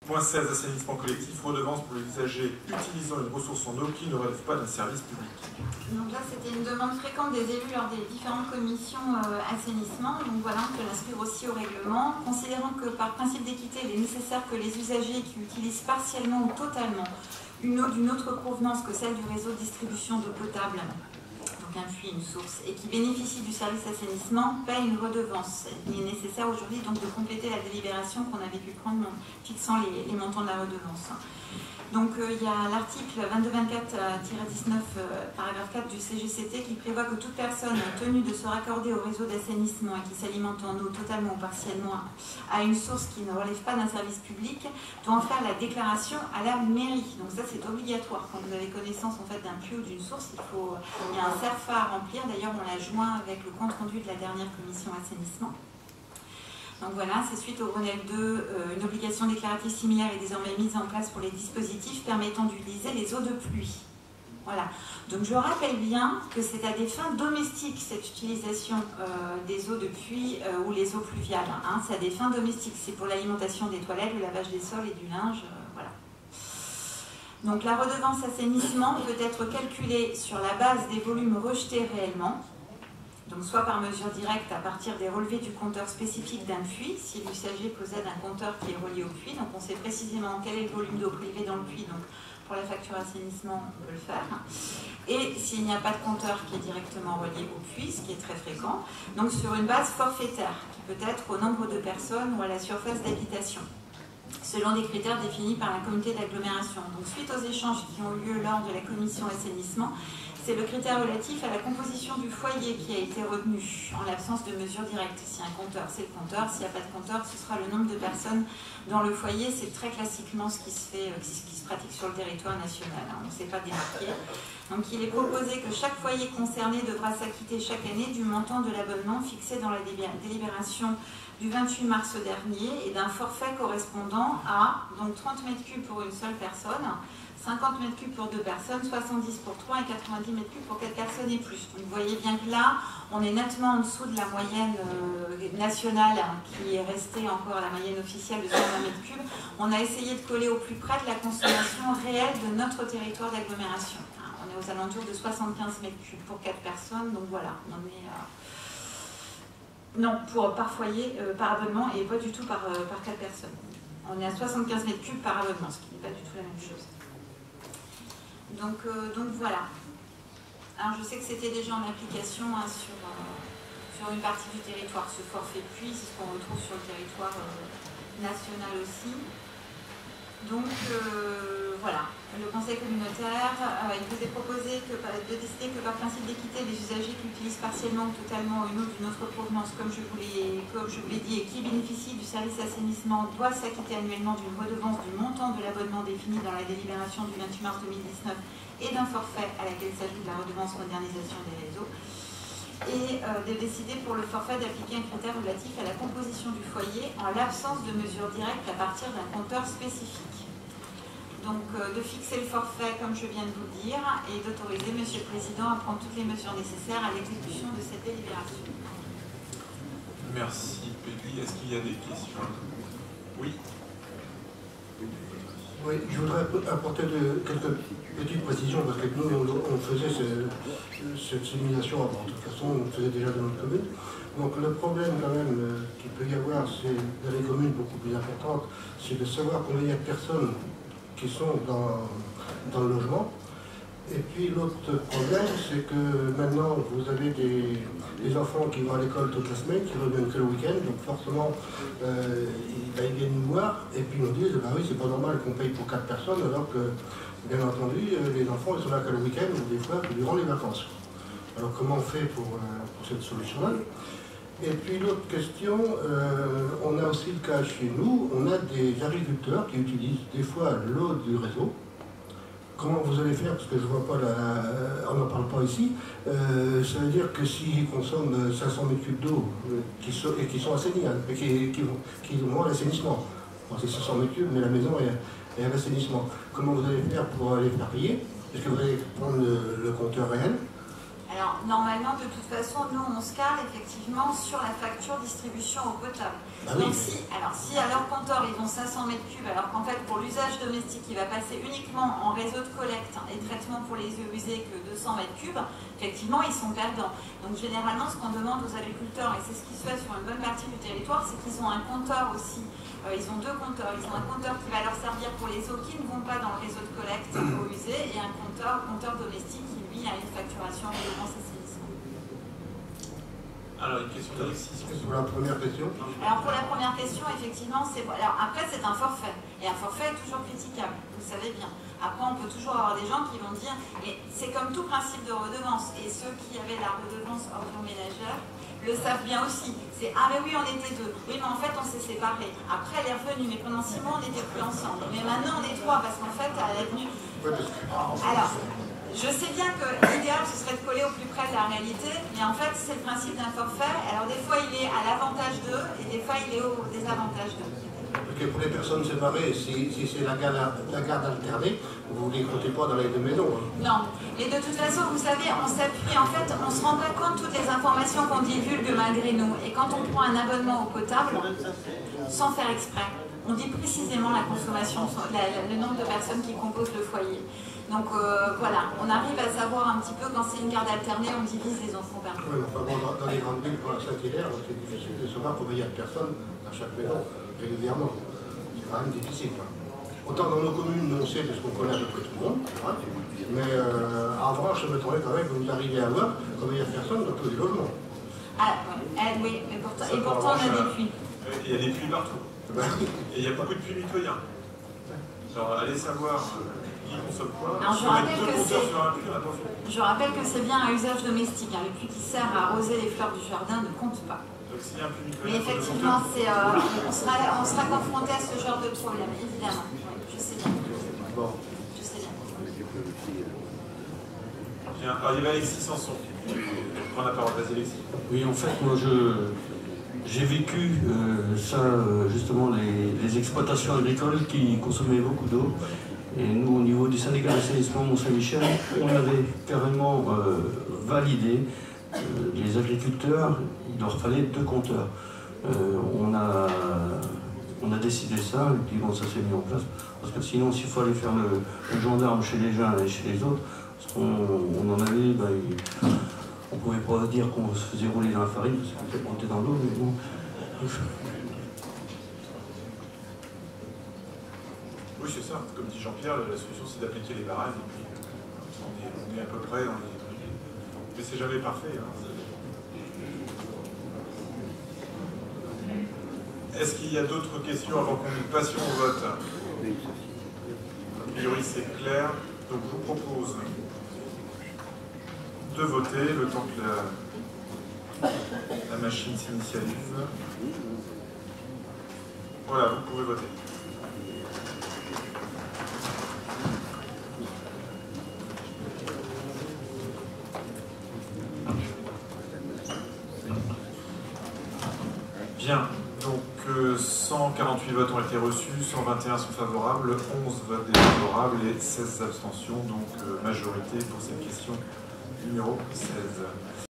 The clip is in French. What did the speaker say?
Moins 16, assainissement collectif, redevance pour les usagers utilisant une ressource en eau qui ne relève pas d'un service public. Donc là, c'était une demande fréquente des élus lors des différentes commissions assainissement. Donc voilà, on peut l'inscrire aussi au règlement. Considérant que par principe d'équité, il est nécessaire que les usagers qui utilisent partiellement ou totalement une eau d'une autre provenance que celle du réseau de distribution d'eau potable, donc un puits, une source, et qui bénéficient du service assainissement, payent une redevance. Il est nécessaire aujourd'hui donc de compléter la délibération qu'on avait pu prendre en fixant les montants de la redevance. Donc il y a l'article 2224-19, paragraphe 4 du CGCT qui prévoit que toute personne tenue de se raccorder au réseau d'assainissement et qui s'alimente en eau totalement ou partiellement à une source qui ne relève pas d'un service public doit en faire la déclaration à la mairie. Donc ça c'est obligatoire. Quand vous avez connaissance en fait d'un puits ou d'une source, il y a un CERFA à remplir. D'ailleurs on l'a joint avec le compte rendu de la dernière commission assainissement. Donc voilà, c'est suite au Grenelle 2, une obligation déclarative similaire est désormais mise en place pour les dispositifs permettant d'utiliser les eaux de pluie. Voilà. Donc je rappelle bien que c'est à des fins domestiques cette utilisation des eaux de pluie ou les eaux pluviales. Hein. C'est à des fins domestiques, c'est pour l'alimentation des toilettes, le lavage des sols et du linge. Voilà. Donc la redevance assainissement peut être calculée sur la base des volumes rejetés réellement. Donc soit par mesure directe à partir des relevés du compteur spécifique d'un puits, si l'usager possède un compteur qui est relié au puits, donc on sait précisément quel est le volume d'eau prélevée dans le puits, donc pour la facture assainissement on peut le faire. Et s'il n'y a pas de compteur qui est directement relié au puits, ce qui est très fréquent, donc sur une base forfaitaire, qui peut être au nombre de personnes ou à la surface d'habitation, selon des critères définis par la communauté d'agglomération. Donc suite aux échanges qui ont eu lieu lors de la commission assainissement, c'est le critère relatif à la composition du foyer qui a été retenu, en l'absence de mesures directes. Si un compteur, c'est le compteur. S'il n'y a pas de compteur, ce sera le nombre de personnes dans le foyer. C'est très classiquement ce qui se fait, ce qui se pratique sur le territoire national. On ne sait pas démarquer. Donc il est proposé que chaque foyer concerné devra s'acquitter chaque année du montant de l'abonnement fixé dans la délibération du 28 mars dernier et d'un forfait correspondant à donc 30 m3 pour une seule personne, 50 m3 pour 2 personnes, 70 pour 3 et 90 m3 pour 4 personnes et plus. Donc vous voyez bien que là, on est nettement en dessous de la moyenne nationale qui est restée encore la moyenne officielle de 120 m3. On a essayé de coller au plus près de la consommation réelle de notre territoire d'agglomération. On est aux alentours de 75 m3 pour 4 personnes, donc voilà, on est... Non, par foyer, par abonnement et pas du tout par 4 personnes. On est à 75 m3 par abonnement, ce qui n'est pas du tout la même chose. Donc voilà. Alors je sais que c'était déjà en application hein, sur une partie du territoire, ce forfait puits, c'est ce qu'on retrouve sur le territoire national aussi. Donc voilà, le conseil communautaire, il vous est proposé de décider que par principe d'équité, les usagers qui utilisent partiellement ou totalement une eau d'une autre provenance, comme je vous l'ai dit, et qui bénéficient du service assainissement, doivent s'acquitter annuellement d'une redevance du montant de l'abonnement défini dans la délibération du 28 mars 2019 et d'un forfait à laquelle s'ajoute la redevance modernisation des réseaux. Et de décider pour le forfait d'appliquer un critère relatif à la composition du foyer en l'absence de mesures directes à partir d'un compteur spécifique. Donc de fixer le forfait comme je viens de vous le dire et d'autoriser M. le Président à prendre toutes les mesures nécessaires à l'exécution de cette délibération. Merci Peggy. Est-ce qu'il y a des questions? Oui. Oui, je voudrais apporter quelques petites précisions parce que nous, on faisait cette simulation avant. De toute façon, on le faisait déjà dans notre commune. Donc le problème quand même qu'il peut y avoir, c'est dans les communes beaucoup plus importantes, c'est de savoir combien il y a de personnes qui sont dans le logement. Et puis l'autre problème, c'est que maintenant, vous avez des enfants qui vont à l'école toute la semaine, qui reviennent que le week-end, donc forcément, ils viennent nous voir, et puis ils nous disent, bah oui, c'est pas normal qu'on paye pour 4 personnes, alors que, bien entendu, les enfants, ils sont là que le week-end, ou des fois, durant les vacances. Alors comment on fait pour cette solution-là? Et puis l'autre question, on a aussi le cas chez nous, on a des agriculteurs qui utilisent des fois l'eau du réseau. Comment vous allez faire? Parce que je ne vois pas on n'en parle pas ici. Ça veut dire que s'ils consomment 500 m3 d'eau qui sont assainis, hein, qui vont à l'assainissement. Bon, c'est 500 m3, mais la maison est à l'assainissement. Comment vous allez faire pour les faire payer? Est-ce que vous allez prendre le compteur réel? Alors, normalement, de toute façon, nous, on se cale effectivement sur la facture distribution eau potable. Ah oui. Donc, si à leur compteur, ils ont 500 m3, alors qu'en fait, pour l'usage domestique, il va passer uniquement en réseau de collecte et traitement pour les eaux usées que 200 m3, effectivement, ils sont perdants. Donc, généralement, ce qu'on demande aux agriculteurs, et c'est ce qui se fait sur une bonne partie du territoire, c'est qu'ils ont un compteur aussi. Ils ont deux compteurs. Ils ont un compteur qui va leur servir pour les eaux qui ne vont pas dans le réseau de collecte eaux usées et un compteur domestique qui, lui, a une facturation règlement assainissement. Alors, une question d'Alexis. Pour la première question. Alors, pour la première question, effectivement, alors après, c'est un forfait. Et un forfait est toujours critiquable, vous le savez bien. Après, on peut toujours avoir des gens qui vont dire, et c'est comme tout principe de redevance, et ceux qui avaient la redevance ordure ménagère le savent bien aussi. C'est ah mais oui, on était deux. Oui, mais en fait, on s'est séparés. Après, elle est revenue, mais pendant 6 mois, on n'était plus ensemble. Mais maintenant, on est 3 parce qu'en fait, elle est venue. Alors, je sais bien que l'idéal, ce serait de coller au plus près de la réalité, mais en fait, c'est le principe d'un forfait. Alors, des fois, il est à l'avantage d'eux, et des fois, il est au désavantage d'eux. Parce que pour les personnes séparées, si c'est la garde alternée, vous ne les comptez pas dans les deux maisons. Hein. Non. Et de toute façon, vous savez, on s'appuie, en fait, on ne se rend pas compte de toutes les informations qu'on divulgue malgré nous. Et quand on prend un abonnement au potable, sans faire exprès, on dit précisément la consommation, le nombre de personnes qui composent le foyer. Donc voilà, on arrive à savoir un petit peu quand c'est une garde alternée, on divise les enfants par deux. Oui, enfin bon, dans les grandes villes, pour la Saint-Hilaire, c'est difficile de savoir combien il y a de personnes dans chaque maison, régulièrement. C'est quand même difficile. Hein. Autant dans nos communes, on sait parce qu'on connaît à peu près tout le monde, c'est vrai. Mais en revanche, je me trouvais quand même que vous arrivez à voir combien il y a de personnes dans tous les logements. Ah oui, mais pourtant, on a des puits. Il y a des puits partout. Et il y a beaucoup de puits mitoyens. Alors, allez savoir qui consomme quoi. Alors, je rappelle que c'est bien un usage domestique. Hein. Le puits qui sert à arroser les fleurs du jardin ne compte pas. Donc, s'il y a un puits mitoyen, mais effectivement, on sera confronté à ce genre de problème, évidemment. Oui, je sais bien. Bon. Je sais bien. Bien. Alors, il y avait Alexis Sanson. Je prends la parole. Vas-y, Alexis. Oui, en fait, moi, j'ai vécu ça, justement, les exploitations agricoles qui consommaient beaucoup d'eau. Et nous, au niveau du syndicat d'assainissement Mont-Saint-Michel, on avait carrément validé les agriculteurs, il leur fallait 2 compteurs. On a décidé ça, et puis bon, ça s'est mis en place. Parce que sinon, s'il fallait faire le gendarme chez les uns et chez les autres, on en avait... on ne pouvait pas dire qu'on se faisait rouler dans la farine, parce qu'on était monté dans l'eau, mais bon... Oui, c'est ça. Comme dit Jean-Pierre, la solution, c'est d'appliquer les barèmes. Et puis, on est à peu près dans les... Mais c'est jamais parfait. Hein. Est-ce qu'il y a d'autres questions avant qu'on nous passions au vote? A priori, c'est clair. Donc, je vous propose de voter le temps que la machine s'initialise. Voilà, vous pouvez voter. Bien, donc 148 votes ont été reçus, 121 sont favorables, 11 votes défavorables et 16 abstentions, donc majorité pour cette question numéro 16.